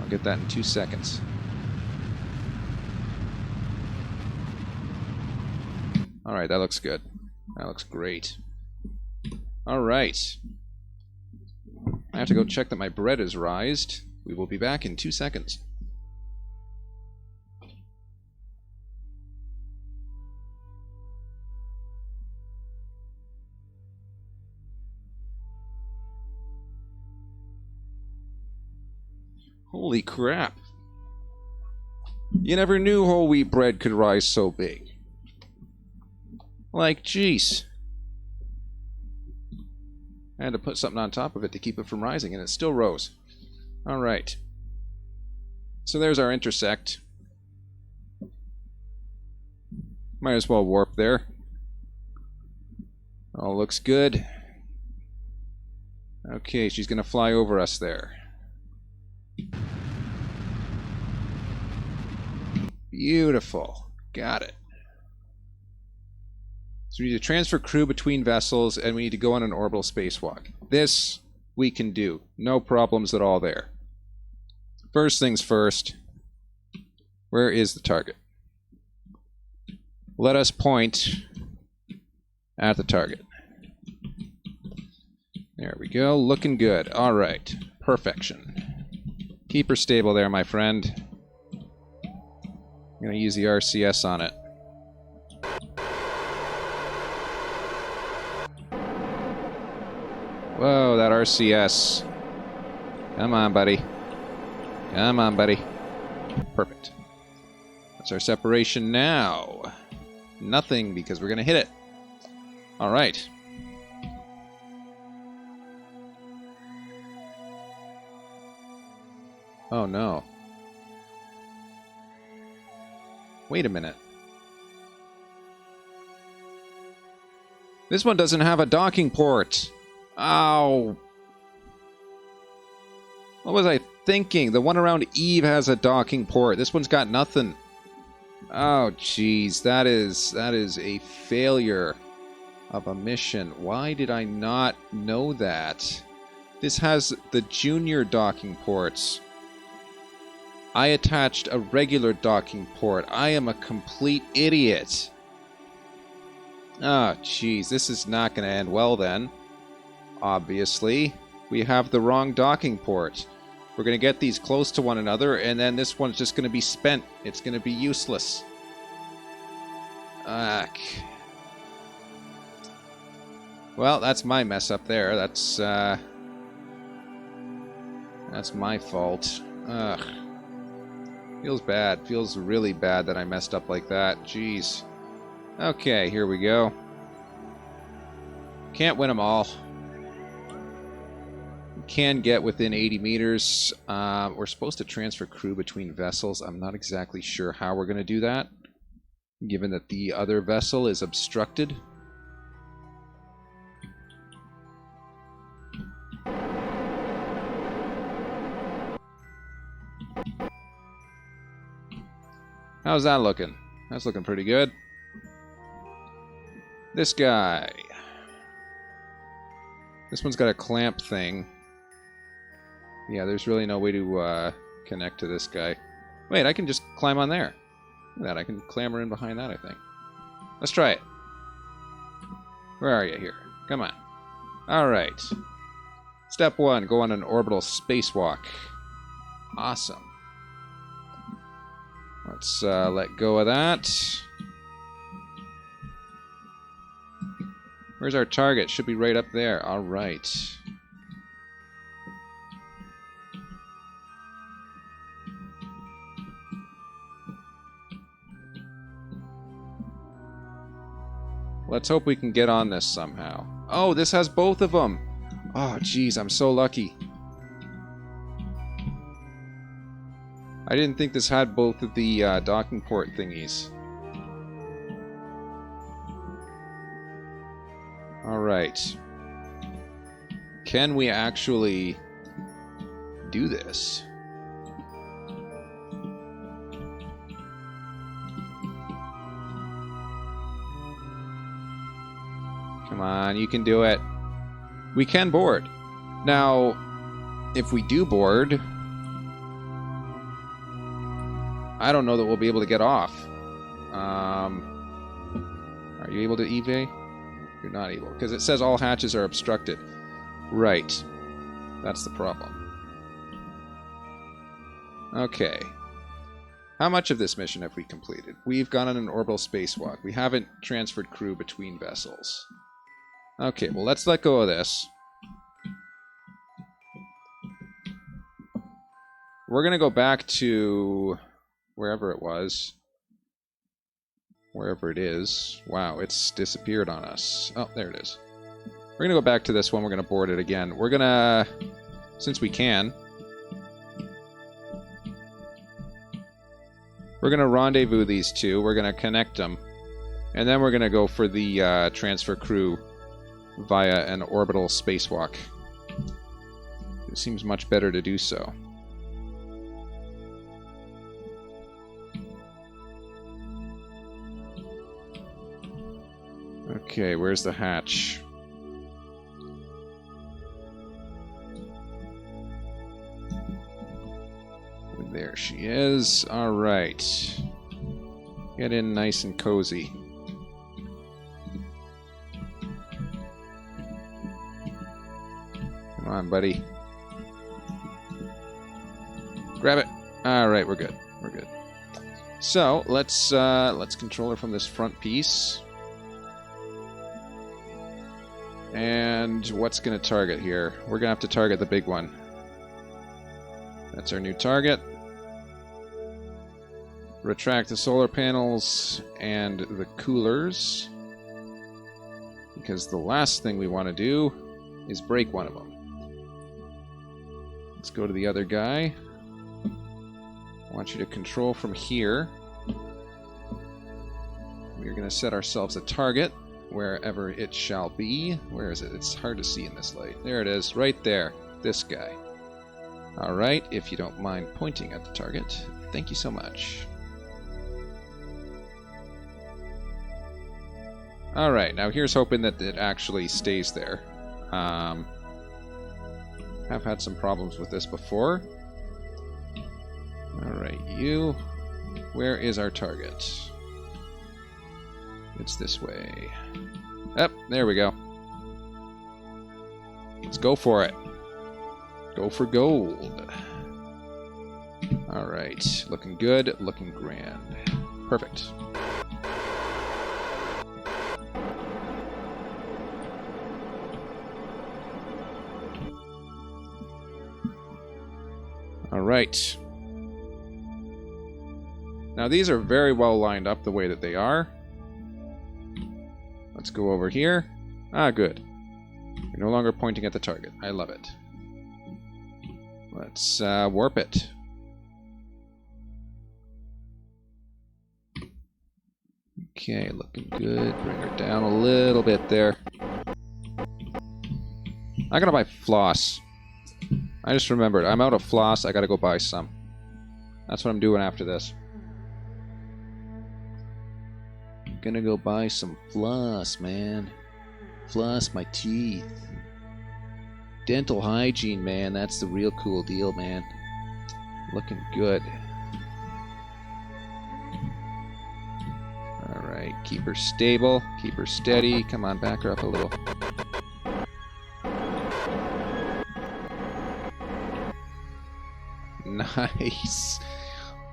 I'll get that in 2 seconds. Alright, that looks good. That looks great. Alright. I have to go check that my bread is rised. We will be back in 2 seconds. Holy crap. You never knew whole wheat bread could rise so big. Like, jeez. I had to put something on top of it to keep it from rising, and it still rose. Alright. So there's our intersect. Might as well warp there. All looks good. Okay, she's going to fly over us there. Beautiful. Got it. So we need to transfer crew between vessels, and we need to go on an orbital spacewalk. This we can do. No problems at all there. First things first. Where is the target? Let us point at the target. There we go. Looking good. All right. Perfection. Keep her stable there, my friend. I'm going to use the RCS on it. Whoa, that RCS. Come on, buddy. Come on, buddy. Perfect. That's our separation now. Nothing, because we're going to hit it. All right. Oh, no. Wait a minute. This one doesn't have a docking port. Ow. What was I thinking? The one around Eve has a docking port. This one's got nothing. Oh, jeez. That is a failure of a mission. Why did I not know that? This has the junior docking ports. I attached a regular docking port. I am a complete idiot. Oh, jeez. This is not going to end well then. Obviously. We have the wrong docking port. We're going to get these close to one another, and then this one's just going to be spent. It's going to be useless. Ugh. Well, that's my mess up there. That's my fault. Ugh. Feels bad. Feels really bad that I messed up like that. Jeez. Okay, here we go. Can't win them all. Can get within 80 meters. We're supposed to transfer crew between vessels. I'm not exactly sure how we're going to do that, given that the other vessel is obstructed. How's that looking? That's looking pretty good. This guy. This one's got a clamp thing. Yeah, there's really no way to connect to this guy. Wait, I can just climb on there. Look at that, I can clamber in behind that, I think. Let's try it. Where are you here? Come on. Alright. Step 1, go on an orbital spacewalk. Awesome. Let's let go of that. Where's our target? Should be right up there. Alright. Let's hope we can get on this somehow. Oh, this has both of them. Oh, jeez, I'm so lucky. I didn't think this had both of the docking port thingies. Alright. Can we actually do this? Come on, you can do it. We can board. Now, if we do board, I don't know that we'll be able to get off. Are you able to EVA? You're not able, because it says all hatches are obstructed. Right. That's the problem. Okay. How much of this mission have we completed? We've gone on an orbital spacewalk. We haven't transferred crew between vessels. Okay, well, let's let go of this. We're going to go back to wherever it was. Wherever it is. Wow, it's disappeared on us. Oh, there it is. We're going to go back to this one. We're going to board it again. We're going to, since we can, we're going to rendezvous these two. We're going to connect them. And then we're going to go for the transfer crew via an orbital spacewalk. It seems much better to do so. Okay, where's the hatch? There she is. Alright. Get in nice and cozy. Come on, buddy. Grab it. Alright, we're good. We're good. So, let's control her from this front piece. And what's going to target here? We're going to have to target the big one. That's our new target. Retract the solar panels and the coolers. Because the last thing we want to do is break one of them. Let's go to the other guy. I want you to control from here. We're going to set ourselves a target. Wherever it shall be. Where is it? It's hard to see in this light. There it is, right there. This guy. Alright, if you don't mind pointing at the target. Thank you so much. Alright, now here's hoping that it actually stays there. Have had some problems with this before. Alright, you. Where is our target? It's this way. Yep, there we go. Let's go for it. Go for gold. Alright, looking good, looking grand. Perfect. right. Now these are very well lined up the way that they are. Let's go over here. Ah, good. You're no longer pointing at the target. I love it. Let's warp it. Okay, looking good. Bring her down a little bit there. I gotta buy floss. I just remembered. I'm out of floss. I gotta go buy some. That's what I'm doing after this. Gonna go buy some floss, man. Floss my teeth. Dental hygiene, man. That's the real cool deal, man. Looking good. Alright, keep her stable. Keep her steady. Come on, back her up a little. Nice.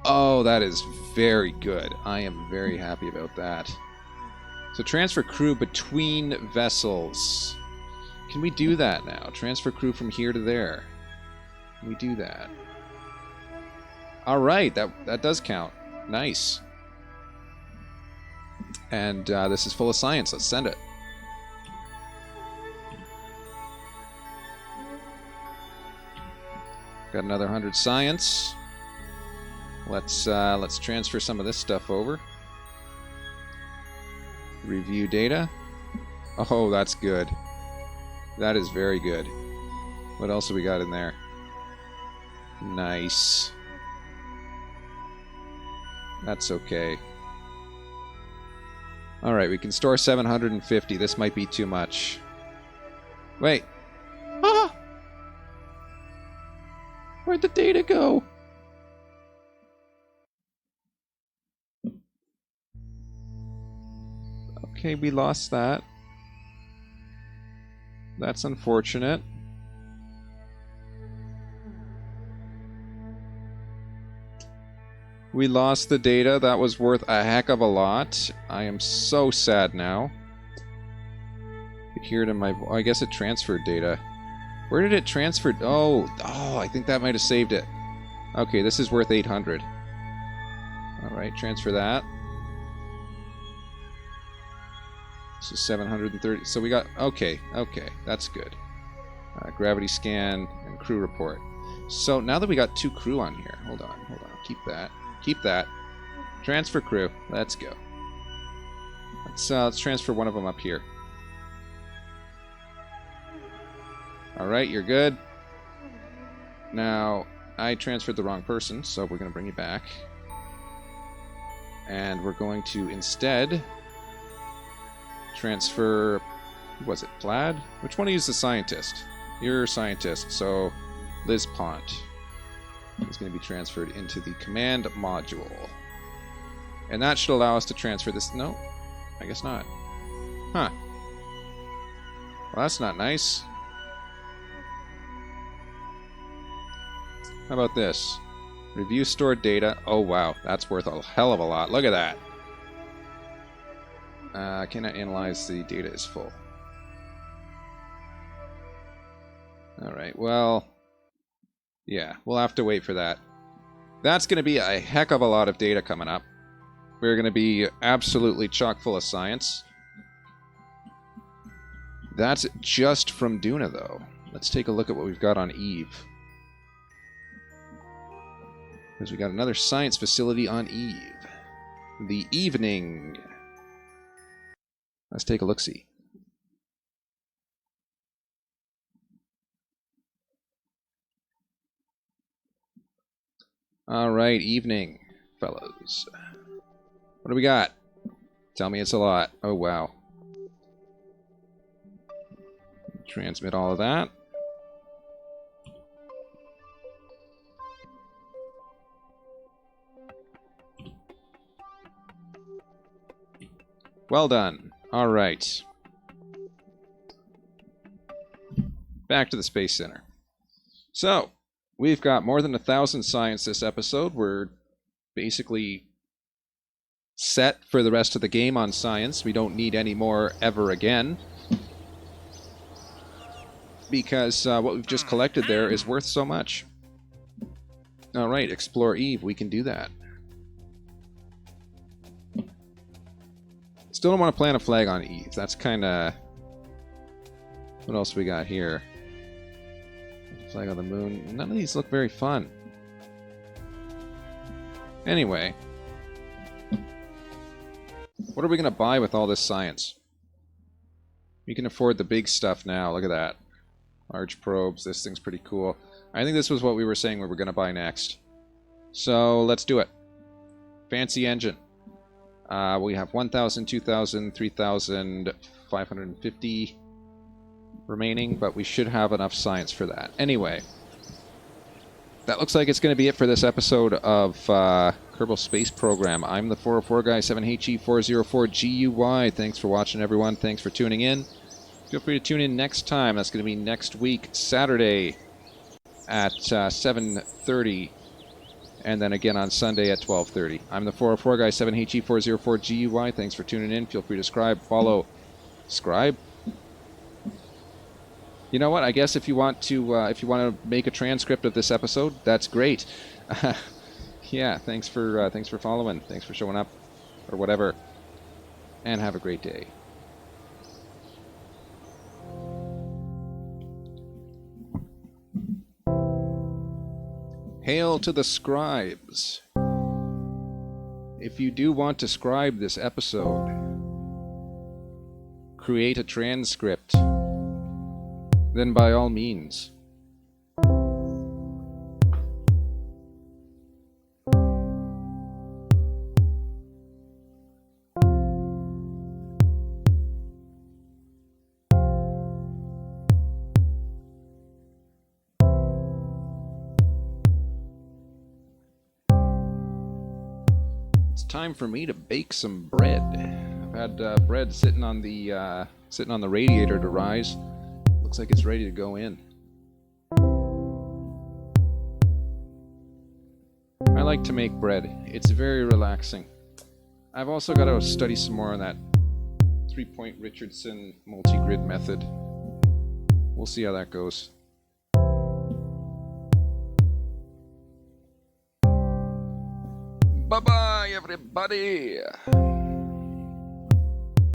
Oh, that is very good. I am very happy about that. So transfer crew between vessels. Can we do that now? Transfer crew from here to there. Can we do that? Alright, that does count. Nice. And this is full of science. Let's send it. Got another 100 science. Let's transfer some of this stuff over. Review data. Oh, that's good. That is very good. What else have we got in there? Nice. That's okay. Alright, we can store 750. This might be too much. Wait. Ah! Where'd the data go? Okay, we lost that. That's unfortunate. We lost the data. That was worth a heck of a lot. I am so sad now. You hear it in my... I guess it transferred data. Where did it transfer? Oh, I think that might have saved it. Okay, this is worth 800. Alright, transfer that. This is 730. So we got... Okay, that's good. Gravity scan and crew report. So now that we got 2 crew on here... Hold on. Keep that. Keep that. Transfer crew. Let's go. Let's transfer one of them up here. Alright, you're good. Now, I transferred the wrong person, so we're going to bring you back. And we're going to instead transfer... Who was it? Plaid? Which one of you is the scientist? You're a scientist, so Liz Pont is going to be transferred into the command module. And that should allow us to transfer this... No, I guess not. Huh. Well, that's not nice. How about this? Review stored data. Oh, wow. That's worth a hell of a lot. Look at that. Cannot analyze the data is full. Alright, well... Yeah, we'll have to wait for that. That's going to be a heck of a lot of data coming up. We're going to be absolutely chock full of science. That's just from Duna, though. Let's take a look at what we've got on Eve. Because we got another science facility on Eve. The Evening. Let's take a look-see. Alright, Evening, fellows. What do we got? Tell me it's a lot. Oh, wow. Transmit all of that. Well done. All right. Back to the Space Center. So, we've got more than 1,000 science this episode. We're basically set for the rest of the game on science. We don't need any more ever again. Because what we've just collected there is worth so much. Alright, explore Eve. We can do that. Still don't want to plant a flag on Eve. That's kind of... What else we got here? Flag on the moon. None of these look very fun. Anyway. What are we going to buy with all this science? We can afford the big stuff now. Look at that. Large probes. This thing's pretty cool. I think this was what we were saying we were going to buy next. So, let's do it. Fancy engine. We have 1,000, 2,000, 3,550 remaining, but we should have enough science for that. Anyway, that looks like it's going to be it for this episode of Kerbal Space Program. I'm the 404 guy, 7HE404GUY. Thanks for watching, everyone. Thanks for tuning in. Feel free to tune in next time. That's going to be next week, Saturday at 7:30. And then again on Sunday at 12:30. I'm the 404 guy, 7HE404GUY. Thanks for tuning in. Feel free to subscribe, follow, subscribe. You know what? I guess if you want to make a transcript of this episode, that's great. Yeah, thanks for following. Thanks for showing up, or whatever. And have a great day. Hail to the scribes. If you do want to scribe this episode, create a transcript, then by all means. Time for me to bake some bread. I've had bread sitting on the radiator to rise. Looks like it's ready to go in. I like to make bread. It's very relaxing. I've also got to study some more on that 3-point Richardson multi-grid method. We'll see how that goes. Bye-bye, everybody!